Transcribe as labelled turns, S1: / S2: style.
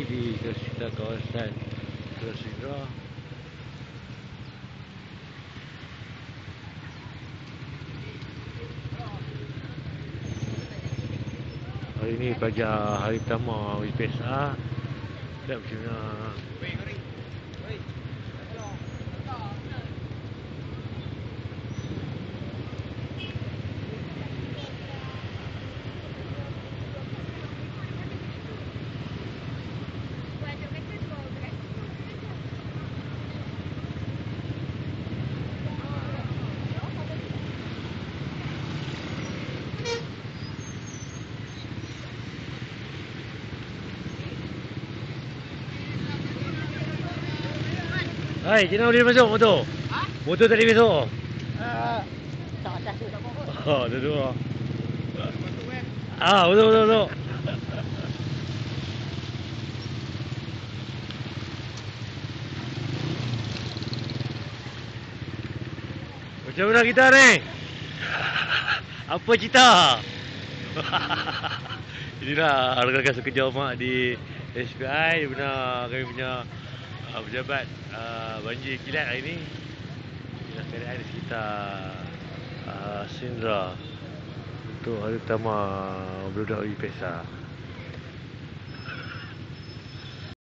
S1: di sekitar kawasan Pulau Sindra. Hari ini pelajar hari pertama UPSA. Tak macam mana. Hai, Cina boleh masuk motor? Ha? Motor tak boleh masuk?
S2: Tak tu tak apa.
S1: Oh, duduk lah. Ah, betul. Macam mana kita ni? Apa cerita? Inilah rakan-rakan sekerja mak di SPI. Benar kami punya pejabat banjir kilat hari ni. Inilah keadaan di sekitar Sindra untuk hari pertama budak UPSA.